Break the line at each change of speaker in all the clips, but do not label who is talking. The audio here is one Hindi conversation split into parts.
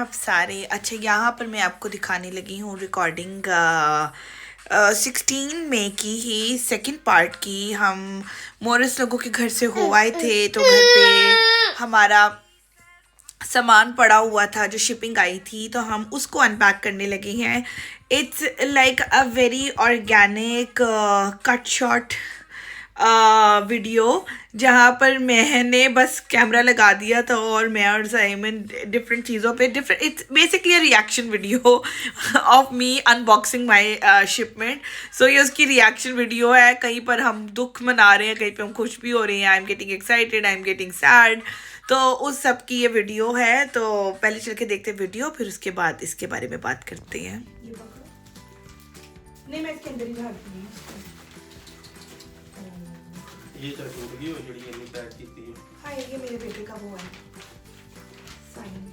आप सारे। अच्छा, यहाँ पर मैं आपको दिखाने लगी हूँ रिकॉर्डिंग 16 मई की ही सेकंड पार्ट की। हम मोरस लोगों के घर से हो आए थे, तो घर पे हमारा सामान पड़ा हुआ था जो शिपिंग आई थी, तो हम उसको अनपैक करने लगे हैं। It's like a very organic cut shot video, जहाँ पर मैंने बस कैमरा लगा दिया था और मैं और साइमन डिफरेंट चीज़ों पे different. It's basically a reaction video of me unboxing my shipment. So ये उसकी रिएक्शन वीडियो है। कहीं पर हम दुख मना रहे हैं, कहीं पे हम खुश भी हो रहे हैं। I am getting excited, I am getting sad. तो उस सब की ये वीडियो है। तो पहले चल के देखते हैं वीडियो, फिर उसके बाद इसके बारे में बात करते हैं। ये पकड़ो। नहीं, मैं इसके अंदर ही डालती हूँ।
ये तो टूट गई, वो जड़ी इतनी पैक की थी।
हाँ, ये मेरे बेटे का वो है साइन।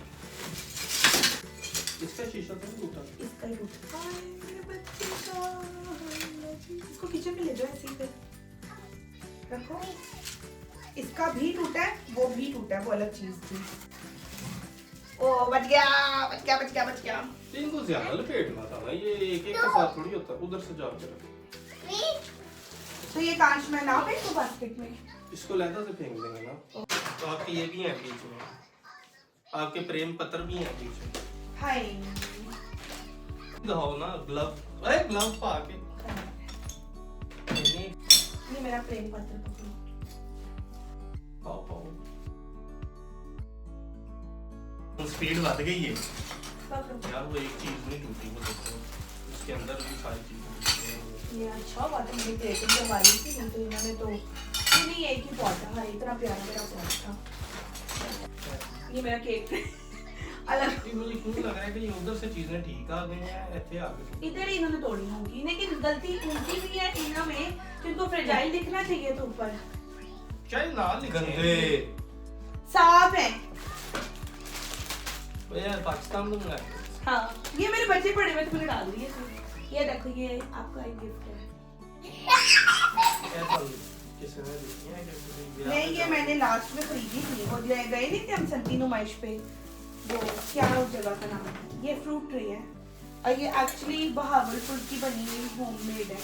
इसका शीशा तो नहीं टूटा?
इसका ही टूटा। हाय मेरे बच्चे का। इसको किचन में ले जाओ, ऐसे ही पे रखो। इसका भी टूटा है, वो भी टूटा है, वो अलग चीज थी। ओ बच गया, बच गया, बच गया, बच गया।
इनको ज्यादा लपेटना था ना, ये एक एक के साथ थोड़ी होता। उधर से जाके रख।
तो ये कांच में ना फेंको बास्केट में,
इसको लहदा से फेंक देंगे ना। तो आपके ये भी हैं बीच में, आपके प्रेम पत्र भी हैं बीच में।
हाय
दिखाओ ना ग्लव, अरे ग्लव पा के।
ये मेरा प्रेम पत्र पकड़ो।
पाओ पाओ। स्पीड बढ़ गई है यार। वो एक चीज नहीं टूटी, वो देखो उसके अंदर भी सारी चीजें।
ये अच्छा बात है, मुझे क्रिएटिव करवा ली थी। नहीं तो इन्होंने तो नहीं, एक ही पॉट था, इतना प्यारा मेरा पॉट था। ये मेरा केक अलग।
मुझे क्यों लग रहा है कि ये उधर से चीजें ठीक आ गई हैं, ऐसे आ गई।
इधर ही इन्होंने तोड़ी होंगी, लेकिन गलती उनकी भी है इनमें, जिनको फ्रेजाइल दिखना चाहिए तो ऊपर
चाहे ना गंदे
साफ है।
यार पाकिस्तान में मंगाए।
हाँ, ये मेरे बच्चे पड़े हुए थे, मैंने डाल दिए थे। ये देखो, ये आपका एक गिफ्ट है।
किसने दिया है?
नहीं, ये मैंने लास्ट में खरीदी थी। वो गए नहीं थे हम संती नुमाइश पे, वो क्या उस जगह का नाम है। ये फ्रूट ट्री है और ये एक्चुअली बहावलपुर की बनी हुई होममेड है।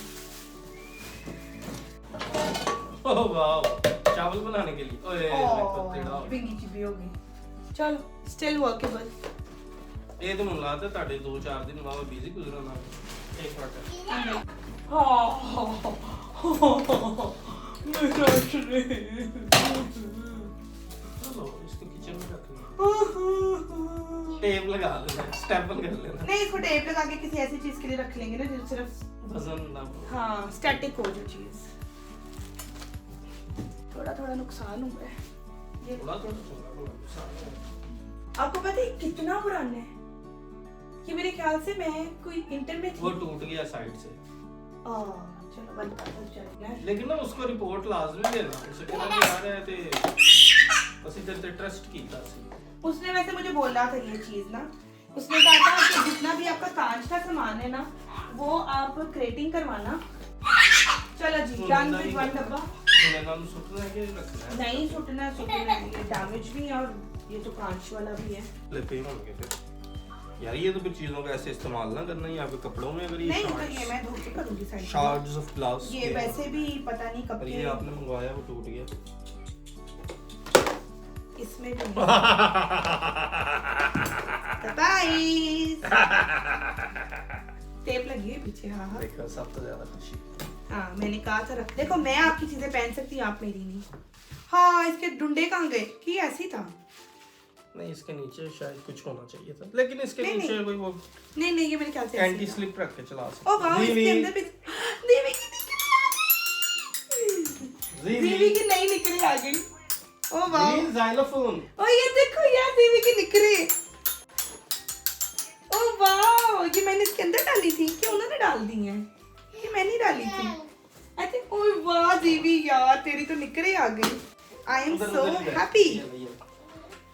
ओह वाओ, चावल बनाने के लिए। ओए
बिंगी चिपी होगी। चलो, स्टिल वर्केबल।
ਇਹ ਤਾਂ ਮੈਨੂੰ ਲੱਗਦਾ ਤੁਹਾਡੇ 2-4 ਦਿਨ ਬਾਅਦ ਬਿਜ਼ੀ ਗੁਜ਼ਰਨ ਆ ਗਏ। ਇੱਕ ਮਿੰਟ। चलो इसको किचन में रख लेना। टेप लगा लेना, स्टेपल कर लेना।
नहीं, इसको टेप लगा के किसी ऐसी चीज के लिए रख लेंगे ना जो सिर्फ
वजन ना हो।
हाँ, स्टैटिक हो जो चीज। थोड़ा थोड़ा नुकसान हुआ है। ये
थोड़ा नुकसान है।
आपको पता है कितना पुराना है ये? मेरे ख्याल से मैं कोई इंटर में थी।
वो टूट गया साइड से।
चलो बंद कर दो, चलना है।
लेकिन ना उसको रिपोर्ट लाजमी देना। उसे कहना कि यार है ते ਅਸੀਂ तेरे पे ट्रस्ट कीता सी।
उसने वैसे मुझे बोला था ये चीज ना, उसने कहा था कि जितना भी आपका कांच का सामान है ना, वो आप क्रेटिंग करवाना। चलो जी, डन विद वन डब्बा।
मैंने नाम सुटना है कि रखना है? नहीं
सुटना है, ये डैमेज भी है और ये तो कांच वाला भी है।
लेते हैं होंगे फिर यार। ये तो फिर चीजों का ऐसे इस्तेमाल ना करना ही आपके कपड़ों में। अगर ये
नहीं तो ये मैं धो के करूंगी साइड में।
शार्ड्स ऑफ ग्लास
ये वैसे भी पता नहीं कब
ये आपने मंगवाया वो टूट गया।
इसमें भी सरप्राइज टेप लगी है पीछे। हाँ हाँ,
देखो सबसे ज्यादा खुशी।
हाँ, मैंने कहा था रख। देखो, मैं आपकी चीजें पहन सकती हूँ, आप मेरी नहीं। हाँ, इसके डुंडे कहाँ गए? कि ऐसी था?
नहीं, इसके नीचे शायद कुछ होना चाहिए था, लेकिन इसके नीचे कोई वो
नहीं, ये मेरे ख्याल से
एंटी स्लिप रख के चला सकते।
ओ वाह, इसके अंदर भी दीवी की नई निकली आ गई। ओ वाह,
ज़ाइलोफोन।
ओ ये देखो यार, दीवी की निकली। ओ वाह, ये मैंने इसके अंदर डाली थी कि उन्होंने डाल दी है? ये मैंने डाली थी आई थिंक। ओ वाह दीवी यार, तेरी तो निकले आ गई। I am so happy.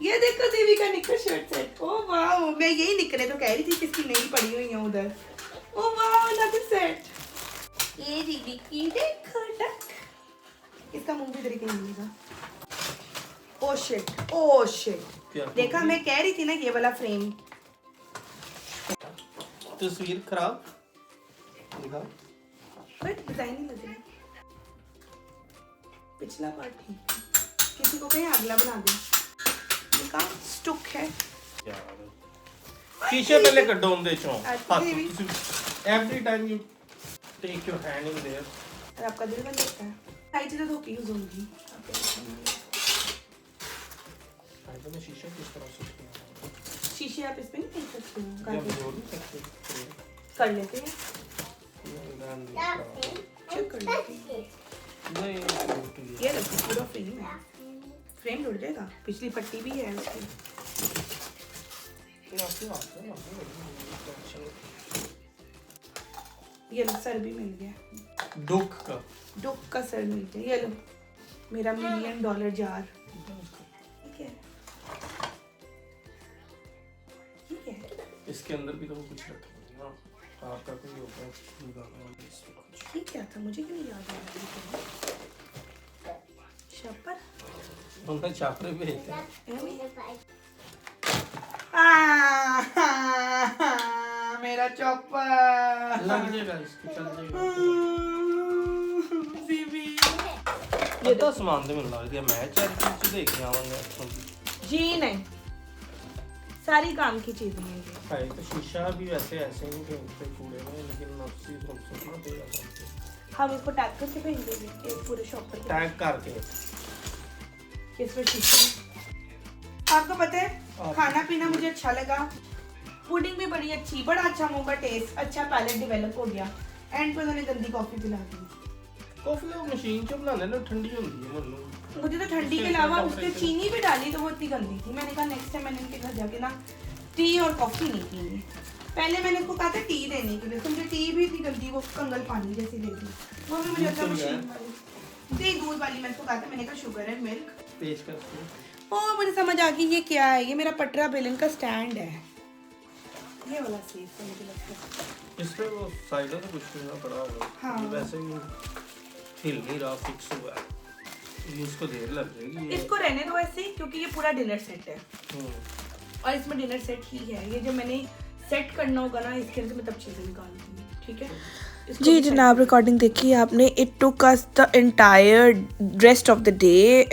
ये देखो दीवी का निकर शर्ट सेट। ओ वाह, मैं यही निकले तो कह रही थी किसकी नई पड़ी हुई है उधर। ओ वाह, अनदर सेट। ये दीवी की देखो डक। इसका मुंह भी इधर कहीं मिलेगा। Oh shit, oh shit. देखा, मैं कह रही थी ना ये वाला फ्रेम
तस्वीर खराब दिखा,
कोई डिजाइन नहीं लग रहा। पिछला पार्ट ठीक, किसी को कहीं अगला बना दे, देखा स्टुक है
यार। शीशे पहले कड्डो उनदे चों, every time you take your hand in there.
और आपका दिल बन जाता है। सारी चीजें धोके यूज होंगी।
में शीशे किस तरह से
शीशे आप इसमें नहीं देख सकते हो,
या जोड़ नहीं सकते,
कर लेते हैं, चेक कर लेते हैं।
नहीं
ये देखो पूरा फ्रेम है, फ्रेम टूट जाएगा, पिछली पट्टी भी है उसकी। ये लो सर भी मिल गया,
डुक का
सर मिल गया। ये लो मेरा $1,000,000 जार, ठीक है। ठीक है,
इसके अंदर भी तो कुछ रखा है, आपका कोई होगा
ठीक क्या था, मुझे क्यों नहीं याद आ रहा है। शपर
उन्हें छापरे पे
मेरा चॉपर
लग जाएगा, इसको चल जाएगा। ये तो सामान दे मिल रहा है, मैं चेक कुछ देख के आऊंगा
जी। नहीं, सारी काम की चीजें हैं ये।
भाई तो शीशा भी वैसे ऐसे नहीं फेंकते कूड़े में, लेकिन नफसी सोचना पड़ेगा।
हम इसको टैग करके फेंक देंगे एक पूरे शॉप पर,
टैग करके
इसमें शीशा। आपको पता है खाना पीना मुझे अच्छा लगा, पुडिंग भी बड़ी अच्छी, बड़ा अच्छा मुंह का टेस्ट, अच्छा पैलेट डेवलप हो गया। एंड पे उन्होंने गंदी कॉफी पिला दी।
कॉफी वो मशीन से बनाने ना ठंडी होती है मतलब,
मुझे तो ठंडी के अलावा उसके चीनी भी डाली तो वो इतनी गंदी थी। मैंने कहा नेक्स्ट टाइम मैंने इनके घर जाके ना टी और कॉफी नहीं पीनी। पहले मैंने इसको कहा था टी देने के लिए, तो मुझे टी भी इतनी गंदी, वो कंगल पानी जैसी दे दी। वो भी मुझे अच्छा मशीन वाली दी, दूध वाली। मैंने इसको कहा था, मैंने कहा शुगर है, मिल्क
पेश करते।
ओ मुझे समझ आ गई ये क्या है, ये मेरा पटरा बेलन का स्टैंड है। ये वाला सेफ है मुझे लगता है।
इस पे वो साइडों से कुछ नहीं पड़ा होगा।
हाँ।
ये वैसे भी हिल नहीं रहा, फिक्स हुआ है। ये इसको देर लग जाएगी।
इसको रहने दो ऐसे ही, क्योंकि ये पूरा डिनर सेट है और इसमें डिनर सेट ही है। ये जब मैंने सेट करना होगा ना इसके अंदर, मैं तब चीजें निकालती हूँ, ठीक है। जी जनाब, रिकॉर्डिंग देखी आपने। It took us the entire rest of the day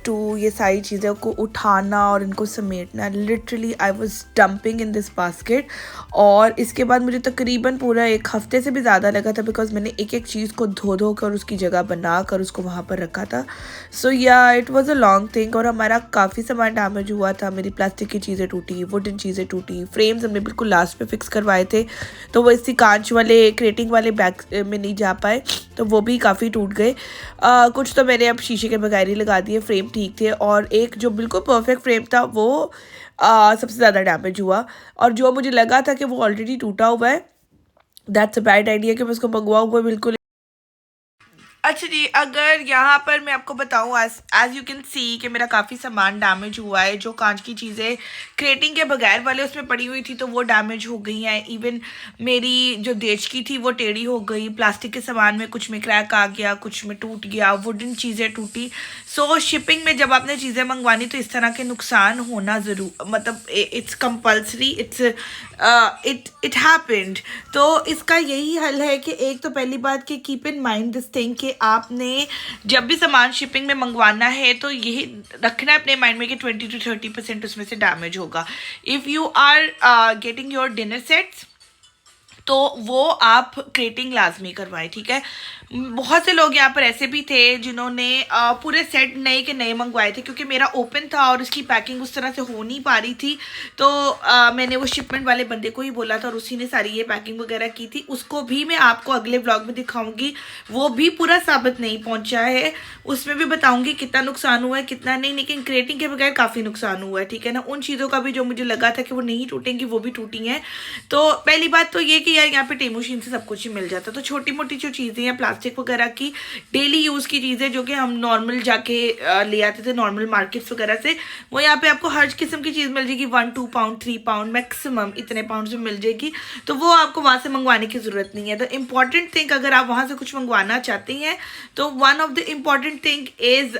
to ये सारी चीज़ों को उठाना और इनको समेटना। Literally I was dumping in this basket. और इसके बाद मुझे तकरीबन पूरा 1 हफ्ते से भी ज़्यादा लगा था, बिकॉज मैंने एक एक चीज़ को धो कर उसकी जगह बना कर उसको वहाँ पर रखा था। सो या it was a long thing. और हमारा काफ़ी सामान डैमेज हुआ था, मेरी प्लास्टिक की चीज़ें टूटी, वुडन चीज़ें टूटी, फ्रेम्स हमने बिल्कुल लास्ट पे फिक्स करवाए थे तो वो इसी कांच वाले क्रेटिंग वाले बैग में नहीं जा पाए, तो वो भी काफ़ी टूट गए। कुछ तो मैंने अब शीशे के बगैर ही लगा दिए, फ्रेम ठीक थे। और एक जो बिल्कुल परफेक्ट फ्रेम था वो सबसे ज़्यादा डैमेज हुआ। और जो मुझे लगा था कि वो ऑलरेडी टूटा हुआ है, दैट्स अ बैड आइडिया कि मैं उसको मंगवाऊँ, वो बिल्कुल। अच्छा जी, अगर यहाँ पर मैं आपको बताऊँ, एज यू कैन सी कि मेरा काफ़ी सामान डैमेज हुआ है। जो कांच की चीज़ें क्रेटिंग के बगैर वाले उसमें पड़ी हुई थी तो वो डैमेज हो गई हैं। इवन मेरी जो देचकी थी वो टेढ़ी हो गई। प्लास्टिक के सामान में कुछ में क्रैक आ गया, कुछ में टूट गया, वुडन चीज़ें टूटी। सो शिपिंग में जब आपने चीज़ें मंगवानी तो इस तरह के नुकसान होना ज़रूर, मतलब इट्स कंपल्सरी, इट हैपेंड। तो इसका यही हल है कि एक तो पहली बात कि keep in mind this thing कि आपने जब भी सामान शिपिंग में मंगवाना है तो यही रखना है अपने माइंड में कि 20 to 30% उसमें से डैमेज होगा। If you are getting your dinner sets तो वो आप क्रेटिंग लाजमी करवाएं, ठीक है। बहुत से लोग यहाँ पर ऐसे भी थे जिन्होंने पूरे सेट नए के नए मंगवाए थे, क्योंकि मेरा ओपन था और उसकी पैकिंग उस तरह से हो नहीं पा रही थी। तो मैंने वो शिपमेंट वाले बंदे को ही बोला था और उसी ने सारी ये पैकिंग वगैरह की थी। उसको भी मैं आपको अगले व्लॉग में दिखाऊंगी, वो भी पूरा साबित नहीं पहुँचा है। उसमें भी बताऊँगी कितना नुकसान हुआ है कितना नहीं, लेकिन क्रेटिंग के बगैर काफ़ी नुकसान हुआ है, ठीक है ना। उन चीज़ों का भी जो मुझे लगा था कि वो नहीं टूटेंगी वो भी टूटी हैं। तो पहली बात तो ये कि यार यहाँ पे टेमू शीन से सब कुछ ही मिल जाता। तो छोटी मोटी जो चीज़ें हैं प्लास्टिक वगैरह की, डेली यूज़ की चीज़ें जो कि हम नॉर्मल जाके ले आते थे नॉर्मल मार्केट्स वगैरह से, वो यहाँ पे आपको हर किस्म की चीज़ मिल जाएगी। 1-2 पाउंड 3 पाउंड मैक्सिमम इतने पाउंड में मिल जाएगी। तो वो आपको वहाँ से मंगवाने की ज़रूरत नहीं है। द इम्पॉर्टेंट थिंग, अगर आप वहाँ से कुछ मंगवाना चाहते हैं तो one of the important thing is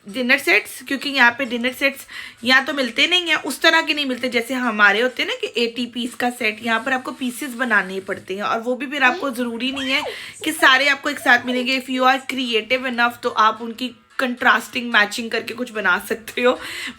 dinner sets, क्योंकि यहाँ पे डिनर सेट्स यहाँ तो मिलते नहीं हैं, उस तरह के नहीं मिलते जैसे हमारे होते हैं ना कि 80 पीस का सेट। यहाँ पर आपको पीसेस बनाने पड़ते हैं, और वो भी फिर आपको ज़रूरी नहीं है कि सारे आपको एक साथ मिलेंगे। If you are creative enough तो आप उनकी कंट्रास्टिंग मैचिंग करके कुछ बना सकते हो,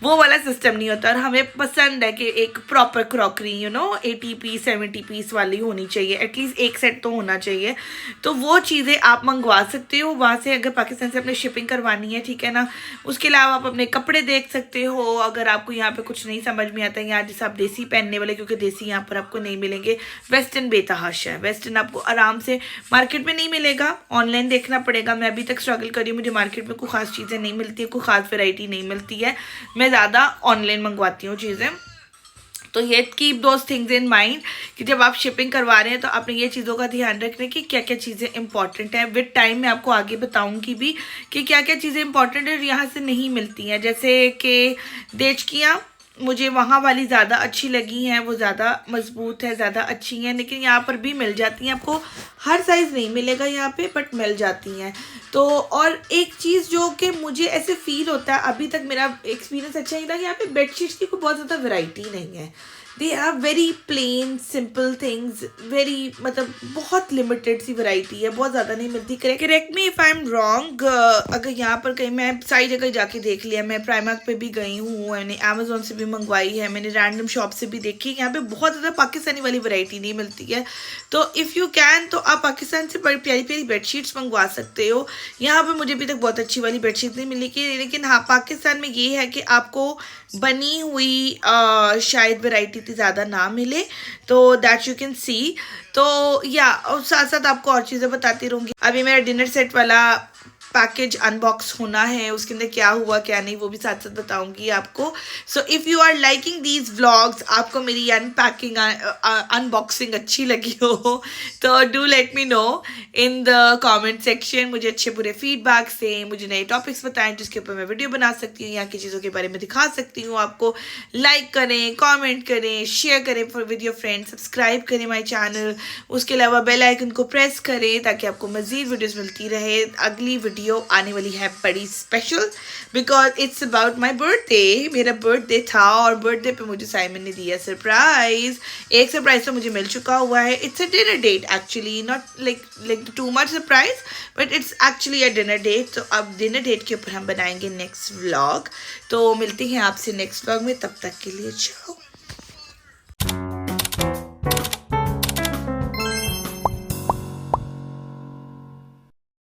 वो वाला सिस्टम नहीं होता। और हमें पसंद है कि एक प्रॉपर क्रॉकरी 80 पीस 70 पीस वाली होनी चाहिए, एटलीस्ट एक सेट तो होना चाहिए। तो वो चीज़ें आप मंगवा सकते हो वहाँ से, अगर पाकिस्तान से अपने शिपिंग करवानी है, ठीक है ना। उसके अलावा आप अपने कपड़े देख सकते हो, अगर आपको यहाँ पे कुछ नहीं समझ में आता है, यहाँ जैसे आप देसी पहनने वाले, क्योंकि देसी यहाँ पर आपको नहीं मिलेंगे, वेस्टर्न बेतहाशा है। वेस्टर्न आपको आराम से मार्केट में नहीं मिलेगा, ऑनलाइन देखना पड़ेगा। मैं अभी तक स्ट्रगल कर रही हूँ, मुझे मार्केट में कोई खास चीज़ें नहीं मिलती है, कोई खास वैरायटी नहीं मिलती है, मैं ज़्यादा ऑनलाइन मंगवाती हूँ चीज़ें। तो ये keep those things in mind कि जब आप शिपिंग करवा रहे हैं तो आपने ये चीज़ों का ध्यान रखना कि क्या क्या चीज़ें इंपॉर्टेंट हैं। विद टाइम मैं आपको आगे बताऊंगी भी कि क्या क्या चीज़ें इंपॉर्टेंट है यहाँ से नहीं मिलती हैं। जैसे कि देचकियाँ मुझे वहाँ वाली ज़्यादा अच्छी लगी हैं, वो ज़्यादा मजबूत है, ज़्यादा अच्छी हैं, लेकिन यहाँ पर भी मिल जाती हैं। आपको हर साइज़ नहीं मिलेगा यहाँ पे, बट मिल जाती हैं। तो और एक चीज़ जो कि मुझे ऐसे फील होता है, अभी तक मेरा एक्सपीरियंस अच्छा ही था कि यहाँ पे बेडशीट्स की कोई बहुत ज़्यादा वैरायटी नहीं है। They are very plain simple things, very मतलब बहुत लिमिटेड सी वैरायटी है, बहुत ज़्यादा नहीं मिलती। Correct me if I am wrong. अगर यहाँ पर कहीं मैं सारी जगह जाके देख लिया, मैं प्राइमार्क पे भी गई हूँ, मैंने अमेज़ोन से भी मंगवाई है, मैंने रैंडम शॉप से भी देखी, यहाँ पे बहुत ज़्यादा पाकिस्तानी वाली वैरायटी नहीं मिलती है। तो इफ़ यू कैन तो आप पाकिस्तान से बड़ी प्यारी प्यारी बेडशीट्स मंगवा सकते हो। यहाँ पर मुझे अभी तक बहुत अच्छी वाली बेडशीट नहीं मिली, लेकिन हाँ पाकिस्तान में ये है कि आपको बनी हुई शायद वैरायटी इतनी ज़्यादा ना मिले, तो दैट यू कैन सी। तो या और साथ साथ आपको और चीज़ें बताती रहूँगी। अभी मेरा डिनर सेट वाला पैकेज अनबॉक्स होना है, उसके अंदर क्या हुआ क्या नहीं वो भी साथ साथ बताऊंगी आपको। So if you are liking these vlogs, आपको मेरी अनपैकिंग अनबॉक्सिंग अच्छी लगी हो तो do let me know in the comment section. मुझे अच्छे बुरे फीडबैक से मुझे नए टॉपिक्स बताएं जिसके ऊपर मैं वीडियो बना सकती हूँ, यहाँ की चीज़ों के बारे में दिखा सकती हूँ आपको। लाइक करें, कॉमेंट करें, शेयर करें for with your friends, subscribe करें माई चैनल। उसके अलावा बेल आइकन को प्रेस करें ताकि आपको मज़ीद वीडियोज़ मिलती रहे। अगली वीडियो आने वाली है बड़ी special, because it's about my birthday. मेरा बर्थडे था और बर्थडे पे मुझे साइमन ने दिया सरप्राइज। एक सरप्राइज तो मुझे मिल चुका हुआ है, it's a dinner date actually, not like too much surprise but it's actually a dinner date. तो अब डिनर डेट के ऊपर हम बनाएंगे नेक्स्ट व्लॉग। तो मिलते हैं आपसे नेक्स्ट व्लॉग में, तब तक के लिए जाओ।